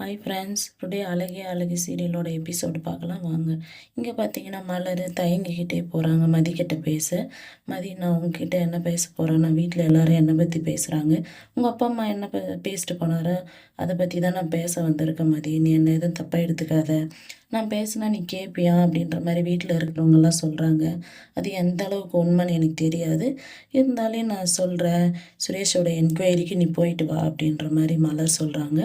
Hi friends, today அழகே அழகு சீரியலோட episode பார்க்கலாம் வாங்க. இங்கே பார்த்தீங்கன்னா மலர் தயங்கிக்கிட்டே போகிறாங்க மதிக்கிட்ட பேச. மதி, நான் உங்ககிட்ட என்ன பேச போகிறேன்னா, வீட்டில் எல்லாரும் என்னை பற்றி பேசுகிறாங்க. உங்கள் அப்பா அம்மா என்ன பேசிட்டு போனாரோ அதை பற்றி தான் நான் பேச வந்திருக்கேன் மதி. நீ என்ன எதுவும் தப்பாக எடுத்துக்காத. நான் பேசினா நீ கேட்பியா அப்படின்ற மாதிரி வீட்டில் இருக்கிறவங்கெல்லாம் சொல்கிறாங்க. அது எந்த அளவுக்கு உண்மைன்னு எனக்கு தெரியாது. இருந்தாலும் நான் சொல்கிறேன், சுரேஷோட என்கொயரிக்கு நீ போயிட்டு வா அப்படின்ற மாதிரி மலர் சொல்கிறாங்க.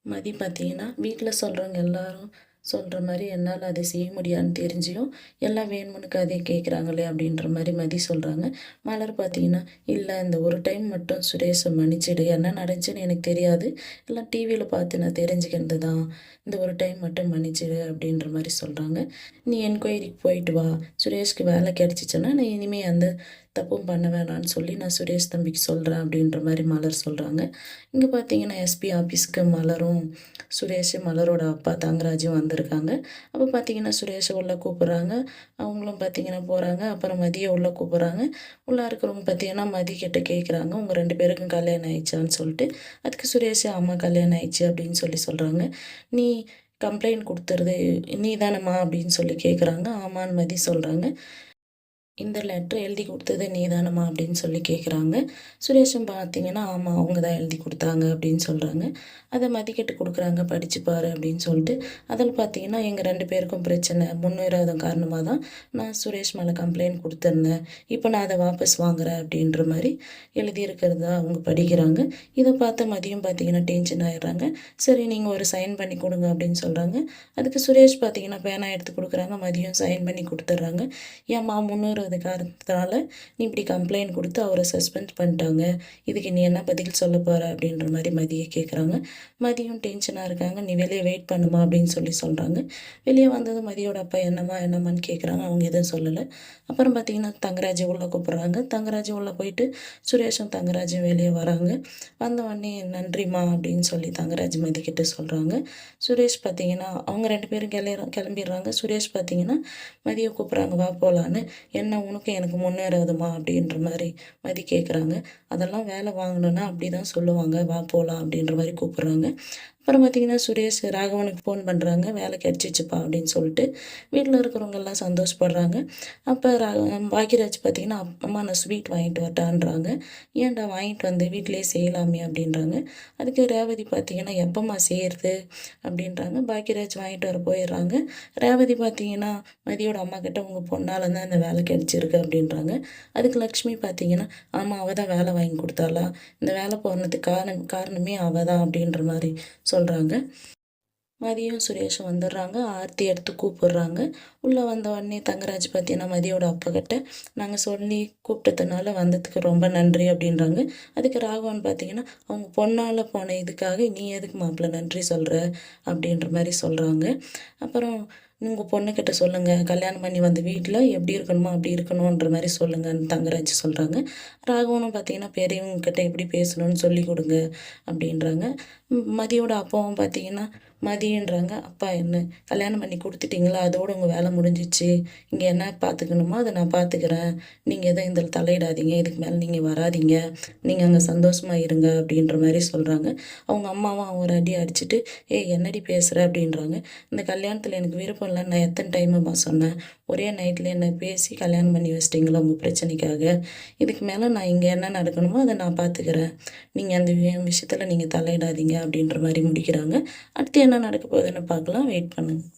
மதி பார்த்தீங்கன்னா, வீட்டில் சொல்கிறவங்க எல்லாரும் சொல்கிற மாதிரி என்னால் அதை செய்ய முடியாதுன்னு தெரிஞ்சியும் எல்லாம் வேணும்னு கதையை கேட்குறாங்களே அப்படின்ற மாதிரி மதி சொல்கிறாங்க. மலர் பார்த்தீங்கன்னா, இல்லை இந்த ஒரு டைம் மட்டும் சுரேஷை மன்னிச்சிடு, என்ன நடந்துச்சுன்னு எனக்கு தெரியாது, எல்லாம் டிவியில் பார்த்து நான் தெரிஞ்சுக்கிறது தான், இந்த ஒரு டைம் மட்டும் மன்னிச்சிடு அப்படின்ற மாதிரி சொல்கிறாங்க. நீ என்கொயரிக்கு போயிட்டு வா, சுரேஷ்க்கு வேலை கிடச்சிச்சின்னா நான் இனிமேல் அந்த தப்பும் பண்ண வேணான்னு சொல்லி நான் சுரேஷ் தம்பிக்கு சொல்கிறேன் அப்படின்ற மாதிரி மலர் சொல்கிறாங்க. இங்கே பார்த்தீங்கன்னா எஸ்பி ஆஃபீஸ்க்கு மலரும் சுரேஷ், மலரோட அப்பா தங்கராஜும் வந்திருக்காங்க. அப்போ பார்த்தீங்கன்னா சுரேஷை உள்ளே கூப்பிட்றாங்க. அவங்களும் பார்த்தீங்கன்னா போகிறாங்க. அப்புறம் மதியை உள்ளே கூப்பிட்றாங்க. உள்ளே இருக்கிறவங்க பார்த்தீங்கன்னா மதி கிட்ட கேட்குறாங்க, உங்கள் 2 பேருக்கும் கல்யாணம் ஆயிடுச்சான்னு சொல்லிட்டு. அதுக்கு சுரேஷ் ஆமாம் கல்யாணம் ஆயிடுச்சு அப்படின்னு சொல்கிறாங்க. நீ கம்ப்ளைண்ட் கொடுத்துறது நீ தானம்மா அப்படின்னு சொல்லி கேட்குறாங்க. ஆமான்னு மதி சொல்கிறாங்க. இந்த லெட்ரு எழுதி கொடுத்தது நீதானம்மா அப்படின்னு சொல்லி கேட்குறாங்க. சுரேஷும் பார்த்தீங்கன்னா ஆமாம் அவங்க தான் எழுதி கொடுத்தாங்க அப்படின்னு சொல்கிறாங்க. அதை மதிக்கிட்டு கொடுக்குறாங்க, படிச்சுப்பாரு அப்படின்னு சொல்லிட்டு. அதில் பார்த்தீங்கன்னா எங்கள் 2 பேருக்கும் பிரச்சனை, முன்விரோதம் காரணமாக தான் நான் சுரேஷ் மேலே கம்ப்ளைண்ட் கொடுத்துருந்தேன், இப்போ நான் அதை வாபஸ் வாங்குறேன் அப்படின்ற மாதிரி எழுதியிருக்கிறதா அவங்க படிக்கிறாங்க. இதை பார்த்து மதியம் பார்த்தீங்கன்னா டென்ஷன் ஆகிடுறாங்க. சரி நீங்கள் ஒரு சைன் பண்ணி கொடுங்க அப்படின்னு சொல்கிறாங்க. அதுக்கு சுரேஷ் பார்த்தீங்கன்னா பேனா எடுத்து கொடுக்குறாங்க. மதியம் சைன் பண்ணி கொடுத்துட்றாங்க. ஏம்மா முன்னூறு காரணத்தினால நீ இப்படி கம்ப்ளைண்ட் கொடுத்து அவரை சஸ்பெண்ட் பண்ணிட்டாங்க, இதுக்கு நீ என்ன பதில் சொல்ல போகிற அப்படின்ற மாதிரி மதியை கேட்குறாங்க. மதியம் டென்ஷனாக இருக்காங்க. நீ வெளியே வெயிட் பண்ணுமா அப்படின்னு சொல்கிறாங்க. வெளியே வந்ததும் மதியோட அப்பா என்னம்மான்னு கேட்குறாங்க. அவங்க எதுவும் சொல்லலை. அப்புறம் பார்த்தீங்கன்னா தங்கராஜ் உள்ளே கூப்பிட்றாங்க. தங்கராஜ் உள்ளே போயிட்டு சுரேஷும் தங்கராஜும் வெளியே வராங்க. வந்த உடனே நன்றிம்மா அப்படின்னு சொல்லி தங்கராஜ் மதிக்கிட்ட சொல்கிறாங்க. சுரேஷ் பார்த்தீங்கன்னா அவங்க 2 பேரும் கிளம்பிடுறாங்க. சுரேஷ் பார்த்தீங்கன்னா மதியை கூப்பிட்றாங்க, வா போகலான்னு. என்ன உனக்கு எனக்கு முன்னேறாதுமா அப்படின்ற மாதிரி மதி கேட்குறாங்க. அதெல்லாம் வேலை வாங்கணுன்னா அப்படி தான் சொல்லுவாங்க, வா போகலாம் அப்படின்ற மாதிரி கூப்பிட்றாங்க. அப்புறம் பார்த்திங்கன்னா சுரேஷ் ராகவனுக்கு ஃபோன் பண்ணுறாங்க, வேலை கிடச்சிச்சுப்பா அப்படின்னு சொல்லிட்டு. வீட்டில் இருக்கிறவங்க எல்லாம் சந்தோஷப்படுறாங்க. அப்போ பாக்கியராஜ் பார்த்திங்கன்னா, அம்மா நான் ஸ்வீட் வாங்கிட்டு வரட்டான்றாங்க. ஏன்டா வாங்கிட்டு வந்து வீட்டிலேயே செய்யலாமே அப்படின்றாங்க. அதுக்கு ரேவதி பார்த்திங்கன்னா எப்போம்மா செய்கிறது அப்படின்றாங்க. பாக்கியராஜ் வாங்கிட்டு வர போயிடுறாங்க. ரேவதி பார்த்திங்கன்னா மதியோட அம்மா கிட்ட உங்கள் பொண்ணால் தான் இந்த வேலை கிடச்சிருக்கு அப்படின்றாங்க. அதுக்கு லக்ஷ்மி பார்த்திங்கன்னா, ஆமாம் அவள் தான் வேலை வாங்கி கொடுத்தாளா, இந்த வேலை போனதுக்கு காரணமே அவள் தான் அப்படின்ற மாதிரி சொல்கிறாங்க. மதியம் சுரேஷும் வந்துடுறாங்க. ஆர்த்தி எடுத்து கூப்பிடுறாங்க. உள்ளே வந்த உடனே தங்கராஜ் பார்த்தீங்கன்னா மதியோட அப்பா கிட்ட, நாங்கள் சொல்லி கூப்பிட்டதுனால வந்ததுக்கு ரொம்ப நன்றி அப்படின்றாங்க. அதுக்கு ராகவன் பார்த்தீங்கன்னா, அவங்க பொண்ணால் போன இதுக்காக நீ எதுக்கு மாப்பிள்ளை நன்றி சொல்கிற அப்படின்ற மாதிரி சொல்கிறாங்க. அப்புறம் உங்கள் பொண்ணுக்கிட்ட சொல்லுங்கள், கல்யாணம் பண்ணி வந்த வீட்டில் எப்படி இருக்கணுமோ அப்படி இருக்கணுன்ற மாதிரி சொல்லுங்கன்னு தங்கராஜ் சொல்கிறாங்க. ராகவனும் பார்த்தீங்கன்னா பெரியவங்கக்கிட்ட எப்படி பேசணும்னு சொல்லி கொடுங்க அப்படின்றாங்க. மதியோட அப்பாவும் பார்த்தீங்கன்னா மதியன்றாங்க, அப்பா என்ன கல்யாணம் பண்ணி கொடுத்துட்டிங்களா, அதோடு உங்கள் வேலை முடிஞ்சிச்சு, இங்கே என்ன பார்த்துக்கணுமோ அதை நான் பார்த்துக்கிறேன், நீங்கள் எதுவும் இதில் தலையிடாதீங்க, இதுக்கு மேலே நீங்கள் வராதிங்க, நீங்கள் அங்கே சந்தோஷமாக இருங்க அப்படின்ற மாதிரி சொல்கிறாங்க. அவங்க அம்மாவும் அவங்க அடி அடிச்சுட்டு, என்னடி பேசுகிற அப்படின்றாங்க. இந்த கல்யாணத்தில் எனக்கு விருப்பம் இல்லை, நான் எத்தனை டைமுமா சொன்னேன், ஒரே நைட்டில் என்னை பேசி கல்யாணம் பண்ணி வச்சிட்டிங்களா உங்கள் பிரச்சனைக்காக, இதுக்கு மேலே நான் இங்கே என்ன நடக்கணுமோ அதை நான் பார்த்துக்கிறேன், நீங்கள் அந்த விஷயத்தில் நீங்கள் தலையிடாதீங்க அப்படின்ற மாதிரி முடிக்கிறாங்க. அடுத்து என்ன நடக்க போகுதுன்னு பார்க்கலாம், வெயிட் பண்ணுங்கள்.